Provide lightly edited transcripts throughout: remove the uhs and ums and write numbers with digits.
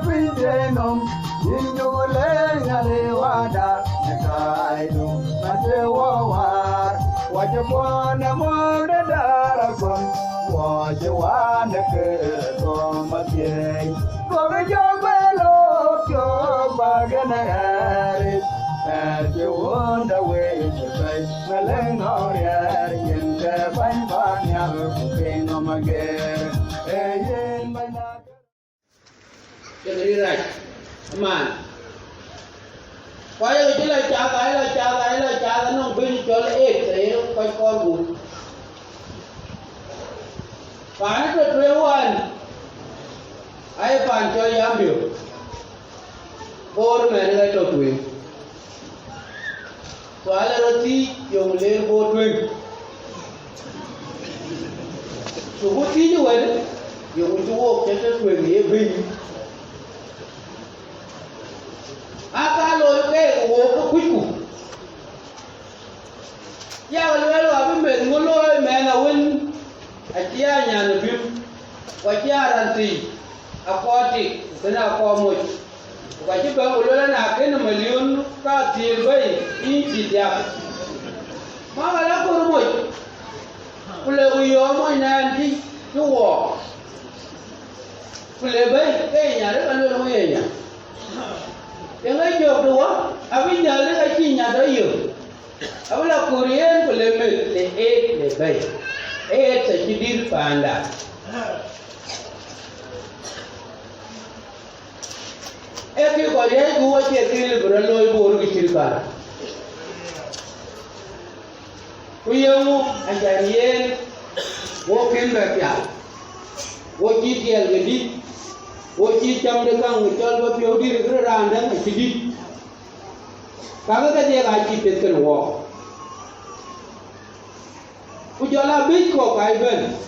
pinjenom yinjule ngale wada nakaidu mate wawar wajibona mode daragon wajwana ke gomatyei goge jogelo jobaganare ate wonda we chai melengorya yende banbanya kupeno mager eyen bana Jadi right, aman. Kalau itu lah cara nong beli jual saya kau call bu. Panas tu tuan, ayah pancol yang ambil. Bor mana tu tuan. Soalnya roti yang ler bor tuan. Subuh tiga tuan, yang subuh kita tuan ni beli. Akalo ke wo ko kuiku ya wal wa be ngolo me na win atia nya no bim wa tia ranti akoti kana ko mo wa ji ba ulola na ke no million ka ti bai inji dia ma wala ko mo kule uyo mo na ndi tuwo kule bai ke nya re kan lo mo ye nya yang ayo dua, abis jalan aja nyada yo. Abis Korean boleh le baik, sejidir panda. Eki Korea gua cekil beraloi boru kecilkan. Kuyamu ajarien, wokin berpial, wokin tiel gedit. Oci jam dekang ngecol bapiau diri kerana sedih. Kalau kita ngaji petken wok, ujala biko kaiben.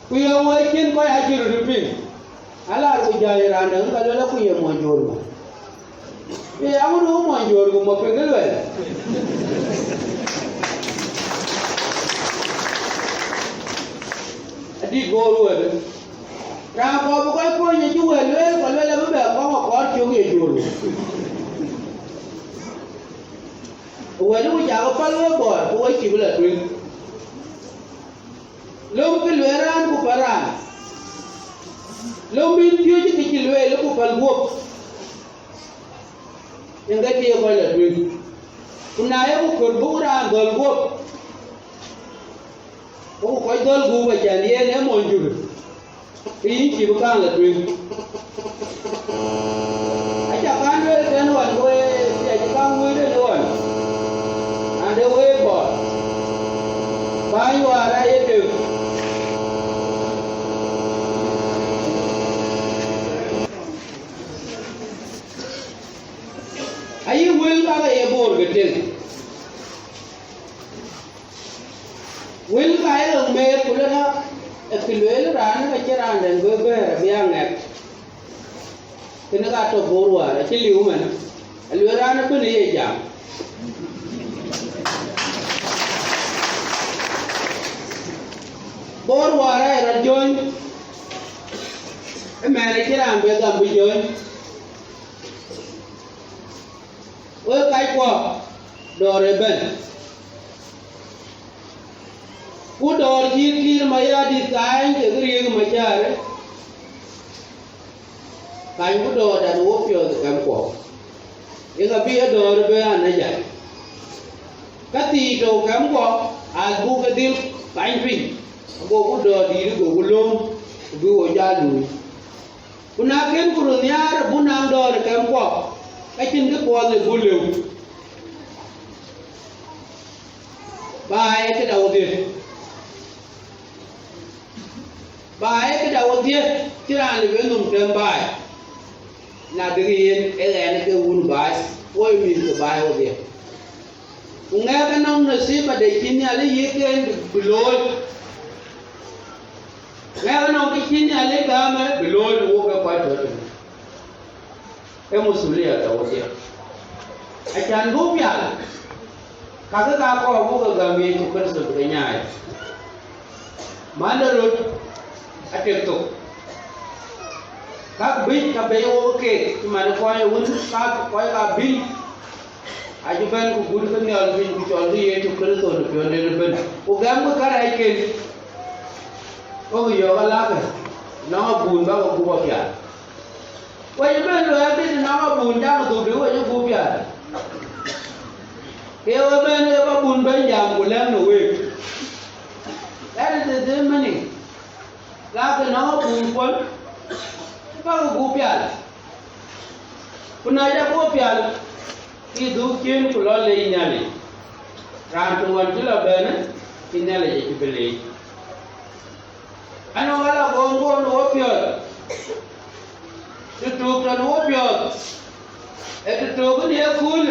Kuya wakin kau haji rupin. Alar ujaya randang kalau la kuya manjur. Aku dulu manjur mau pengen wel. Adi golu ada. Kalau bukan kau yang jual, kalau lebih baik kau curi jual. Walau jauh kalau bor, kau cibula tu. Lom keluaran kuparan, lom bintiu je keluar lu kupal guop. Yang dia kau tu. Kunaya kupur buran dol guop. Kau dol guop aja dia monjur. Ini cibukan lah tu. Aja kan we tenuan we, aja kan we tenuan. Ada we bor. Bayu ada itu. Ayu will ada bor betul. Will kaya mer pula Ekilwel ran kaciran dan beber biang kena kata borwa cili uman alweran tu ni jam borwa ra rajon emere kiran be gam bijon we kai ko dore ben Udor kir maya design jadi macam kain udor dan wopio kampo. Yang api udor beran aja. Kati do kampo agu kedil kain pin. Abu udor diri gulung gua jalu. Punaken kuruniar bunang dor kampo. Kacin ke kuala gulung. Baik ke Daudi. Baik kita wajib cerah lebih nunggu baik. Nak diriin, elak ke un baik, kau min ke baik wajib. Ungai kan nong nasi pada kini ada yekan beloi. Ungai kan nong kini ada kami beloi dua ke pada tu. Kamu sulit ada wajib. Acan rupiah. Kakak aku ke kami cukup sebenarnya. Mana rut? Adik tu. các binh các bé ok mà nó coi uốn các coi cả binh aja ben ku gudu kan yal bin ku chol ye to kër to do yo le ben o gam ko kara ken o yo ala ka na bun ba ko bo pya wa ye ben lo ya bin na bun da ko do wa ye bu pya ke o ben ye ba bun ben jam ko le no we that is the meaning la ka na bun ko ba ko bu pya kuna ja bu pya ki dukin kulo le nyale ran to wan jula bene kinale je kibele ano wala gongo no opio tu kan opio tu kun ye kul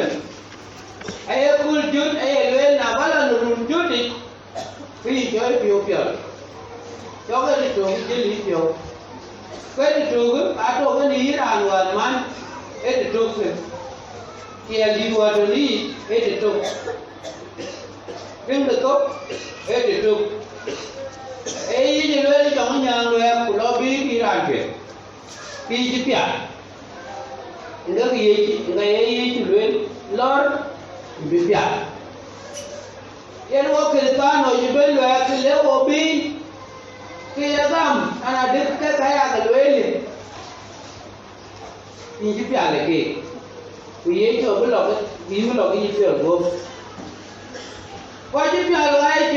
ay kul jut ay le na wala no run juti ki joy pio pio joga ni to ki li pio ko ni tu a to ni ran wan man tu kia li wa do ni e to ping de to e to e yi ni le jong nyang le ku lo bi ki ran ke pi ji pya nga yi ti le lor bi pya yen wo ke ta no yi be lo ya ke le wo bi ki ya gam ana de ke ka ya ga le ni ji pya le ke vì cho cái lọc cái gì phải không? Có chứ phải là ai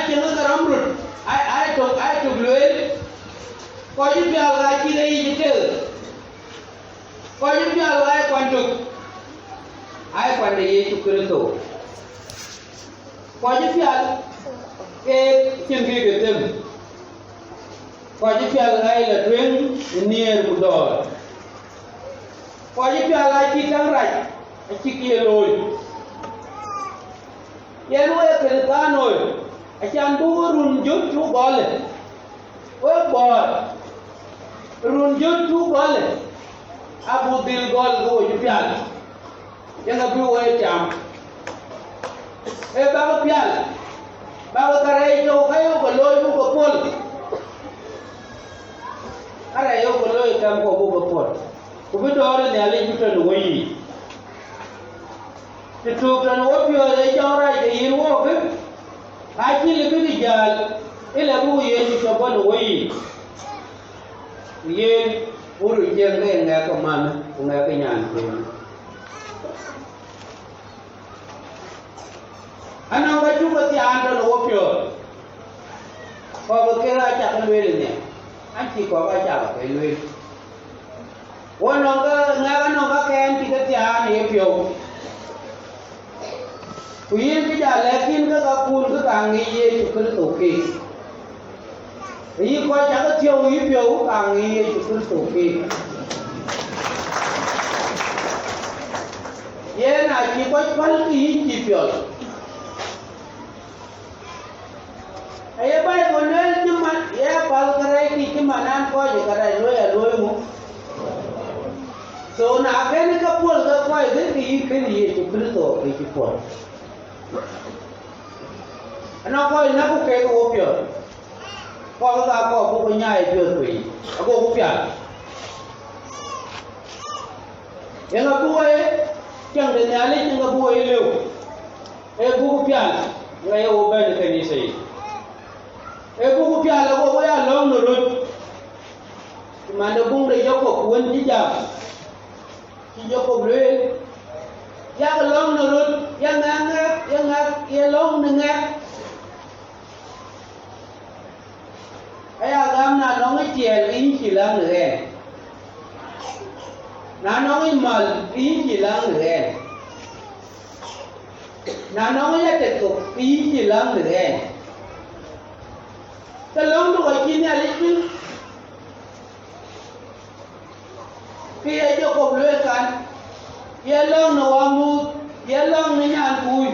chừng nó làm rồi, ai chụp lưới, có chứ phải là ai chỉ đây gì chứ, có chứ phải là ai quan đây chụp cái đồ, có chứ phải cái chừng cái tem, có chứ phải là ai là chuyên niên của đó. Có những cái là chỉ đang rải, chỉ kia rồi. Giờ nó cái thời gian rồi, anh ăn bún run chút chú bò lên, ôi bò, run chút chú bò lên, abu dil gol go như pial, yang abu ôi chạm, bago pial, bago karay cho kayo baloy mo kapol, karay yo baloy kam ko mo kapol. Kubi dore ne ale juta no yi te to kan wo pio le jawra ke yin wo ke ha ki le bi jal ila bu ye ni to bon wo yi ye uru je ne nga ko man nga ke nyan ko ana ba ju ko ti an to wo pio ko ke ra cha kan we ne an ti ko ba cha ke we wo no ga ken ti ka tia ni pio ku yin ki ja lekin ka kun ka ngi ye chu ku to ke yi ko cha ka tio yi pio ka ngi ye chu ku to ke ye na ki ko pal ki ki pio ay ba ko ne ni ma ye pal kare ki manan ko je kare lo mu so na ken ka pol ga ko ki ye chu ku to ke ki pol ana ko na ku ke ko pio ko ga ko ko nyai pio tui ko ku pia yang aku yang de nyali yang aku leu ku pia ngai o ba de ni sei ku pia la ko ya long no ru ma no bung de yoko kuan ji ja ji yoko ble ya long no ru yang ya long no ngak aya gam na no ngai tiel in chi lang ne na no ngai mal in chi lang ne na no ngai te ko in chi lang ne ta long do chi ne ali ki ya jo ko le kan ya long no wa mu ya long ni nyan kui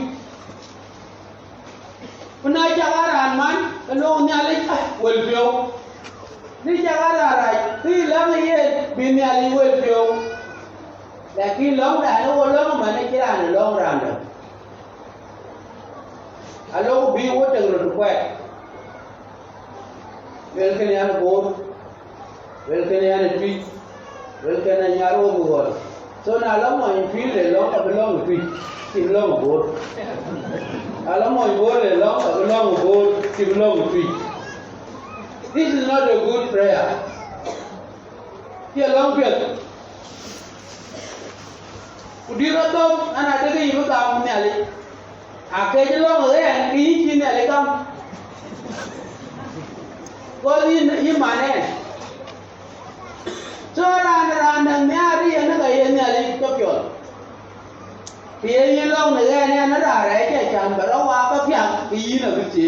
kuna jagaran man long ni ali wel bio ni jagara ki lang ye bi ni ali wel bio lakin long da no long ma ne kira no long ran da alo bi wo teng ro ko wel ken yan bo wel ken yan tui wel kana nyaro bugol so na la mo in feel le long ka belong tu ti belong bor ala mo bor le long ka belong bor ti belong tu. This is not a good prayer. Ti long pet udira dom ana de yi ba mo ale ake long le an ki chi ne le kam ko yi mane so ran me ari na ga ye ne ale to pyo ti yi long ne ga ne na da re che chan ba ro wa ba pyang yi na bi chi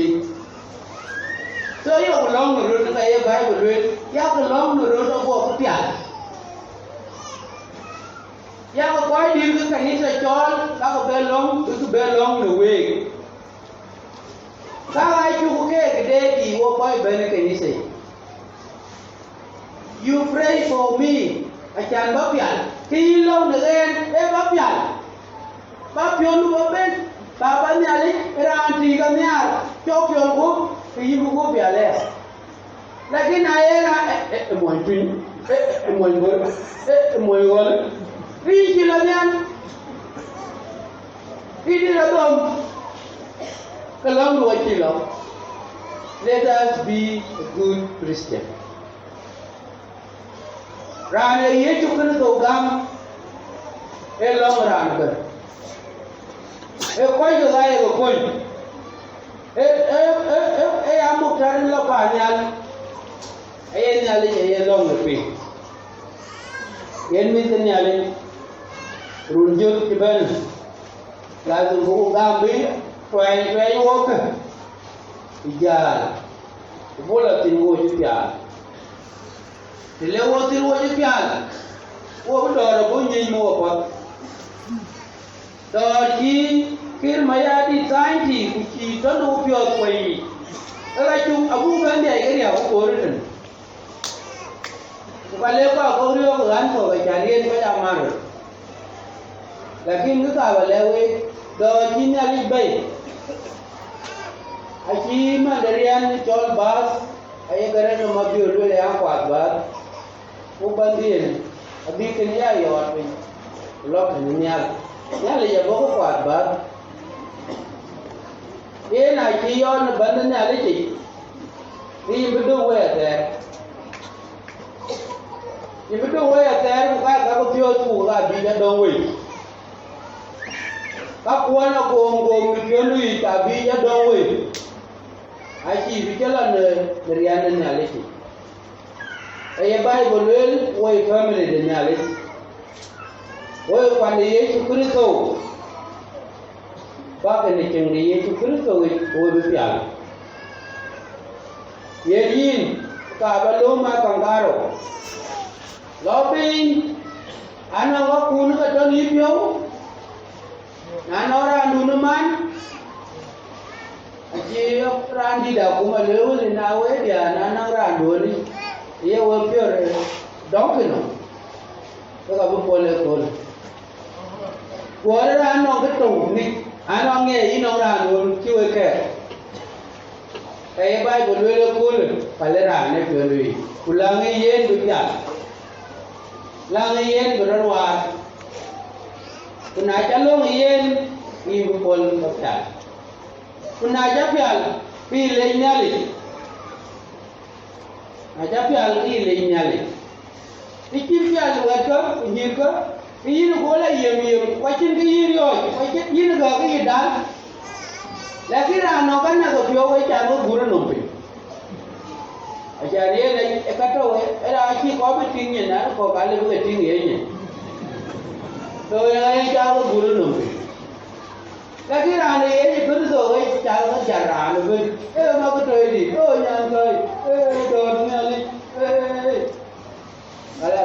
so yo long no ro na ye bible re ya ko long no ro to ko pyang ya ko koi dir ka kanisa chol ka ko belong no we ka ai chu ke de ki wo koi ben kanisa you pray for me achan ba pian ki long ne gen e ba pian ba pion lu ben ba ba nya le ran ti ka nya cho pion ku ki bu ku pia le lakin aera mo tin mo gol Riji lamian, riji labom, kalam dua kilo. Let us be a good Christian. Rana ye chukun togam, long ran ber. Koi ke gaya ke koi. Amuk tarin la panyal. Nyali long lepi. Yen miten nyali. Runjut ke ben lazim ko gambi twai wok ijal bola tin wo jpial tele wo tin wo jpial wo do bo nyi mo ko do ki kir mayadi sainti ku ki to no pyo kwai ala chu abu ban dai gari a ko rin ko le ko rio ko an ko ga jalien ko ja maro lakin ka balewe do jinyali bay aki mandarian chol bas ay garan no mabiul le an kwat ba ko bandien abi ken ya yo atwe lok ni nyal ya bo ko kwat ba e na ki yo na bandan ya le ki ni bidu we ter ni bidu we ter ka ko pyo tu ga bi da don we kakuana gongo mikionu itabi ya donwe achi bikela ne riana nyaleti eye bible wel wo family de nyaleti wo kwande Yesu Kristo ba ne kenge Yesu Kristo wo be piala yeyin ka baloma kangaro lobin ana wa kunu ka don yipyo nanora nunuman aji randi da kuma lewuli na we dia nanora ndoli ye wo piore donkino to ka bu pole kol wora ano getu ni ano nge ino ra ndol kiwe ke e bible wele kol palera ne piore ulangi yen du ya langi yen dorwa kuna chalong yen ibu pol kapal kuna japial pile nyali ajapial ile nyali ikipial wato nyiko yin gola yem wacin ke yiro wacin yin ga ke dal lakira no kana go pyo we cha go guru no pe ajari le ekato era chi ko be tinge na ko kale be tinge nye to ya cha go guru no pe lakira ne ye guru so we cha go jara no be ma ko to di to nyang kai do nyali ala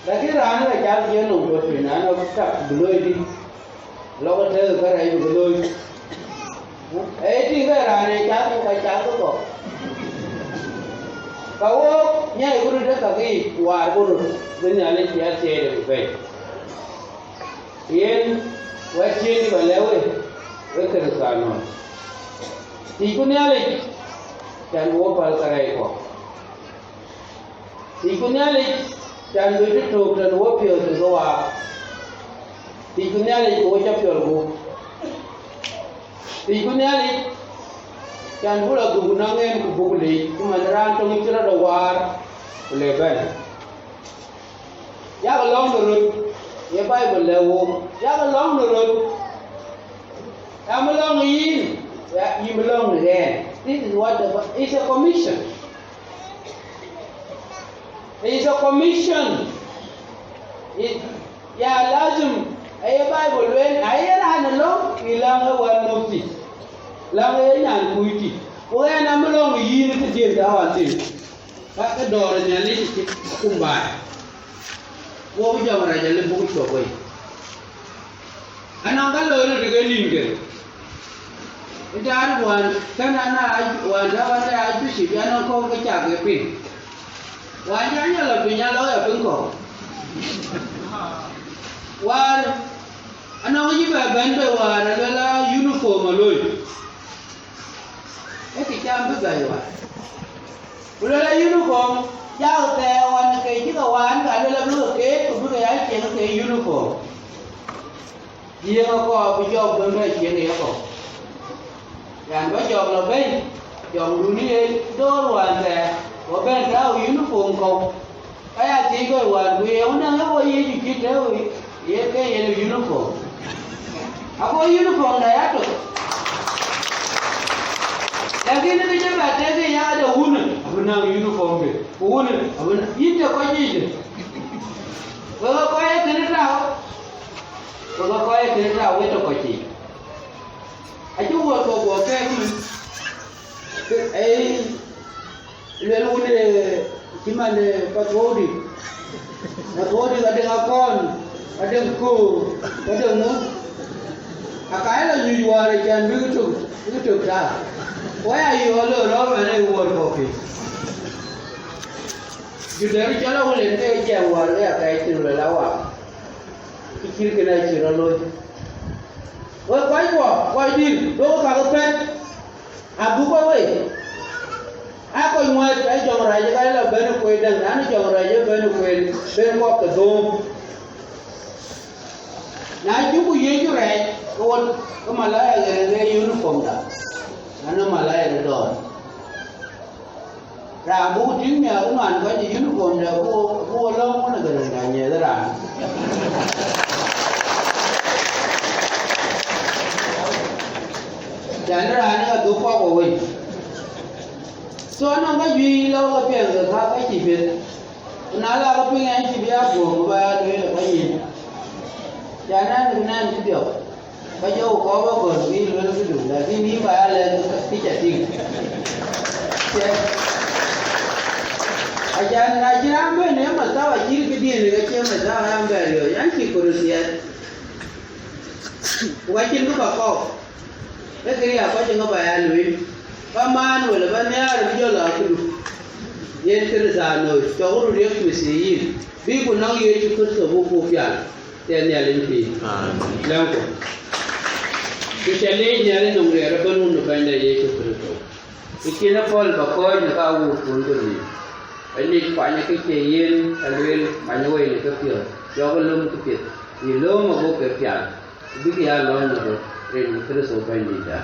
lakira ne cha go no ko pe na no ta buloi di lo ko the ka rai buloi ti ka ra ne cha ko kawo nyai guru da ka gi war guru dunya le ya tere be yen wa chini balewe we ka sano ti kunya le kan wo pal karai ko ti kunya le chan bi tu tan wo pio tu go wa ti kunya le ko cha pio go ti kunya le chan bu la gu na ngen ku bu le ku man ran to ngi ra do war le ben ya ga long ru ye bible le wo ya ga long ru ya ma long yin ya you belong again. This is what it's a commission. It's a commission. Ya lazim ay bible when ay ran long ilang wan mufti lang ay nan kuiti ko ya na malong yin ke dia da wan tin ka ka dor nya li ti kumbai wo bi jam ra jale bu ko boy anang ka lo de ge ninge idan wan kana na wan da wan da ju shi ya no ko ka cha ge pin wan ya nya la pin ya lo ya pin ko wan anang yi ba ban be wan la uniform loy e ki cham bu ga yo la uniform ya te wan ke ji ga wan ga la bu ke bu ga ya che ke uniform ye ko bu job do me che ne ko yan ba job la ben job du ni do wan te ko ben ka uniform ko aya ti ko wan bu ye una la wo ye ji ki te ye ke ye uniform ako uniform da ya to lakini ni jamaa tege ya ada huna abuna uniform be huna abuna yite ko jije wala ko ye tinita wala ko ye tinita weto ko chi aju wo ko go ke ai le lune kimane patrodi ada ngakon ada ku ada mu akaila yuware jan bitu ta waya yo lo ro ma ne wo ko ki judari jala wole te je wa le ka ti lo la wa ikir ke na chi ro lo wo kwai wo di do ka ko pe abu ko we a ko mo ai jong ra je ka la ben ko den an jong ra je ben ko ben ko ka do na ju ku ye ju re ko malaya ge uniform da ana malaya do ra bu tin me ko man ko ji uniform da ko lo mo na ga na nye da ra dan ra ni ga du ko ko we so na ga yi lo ga pe ga ka ka ji be na la ga pe ngan ji bia ko ba do le ka yi jana ni na ni dio ba jo ko ba ko ni lo lo du la ni ba le ti cha ti ajan na jira me ne ma ta wa ji ki di ne ga che ma ta ha ba yo yan ki ko ru ya wa kin ko ba ko e kiri ya ko je ngo ba ya lu ba man wala ba ne ya jo la ku yen kir za no to ru re ku si yi bi ku na ye ji ko so bu ku ya te ne alin fi lan ko ki chale ne ale no re ra banu no ba ne ye ku to ikina pol ba ko ne ka wu ku ko ni ali pa ne ke che yen alwel ma ne we ne ke pio yo ko lum ku pit ni lo ma bo ke pya bi ya lo no re ni kir so ba ni da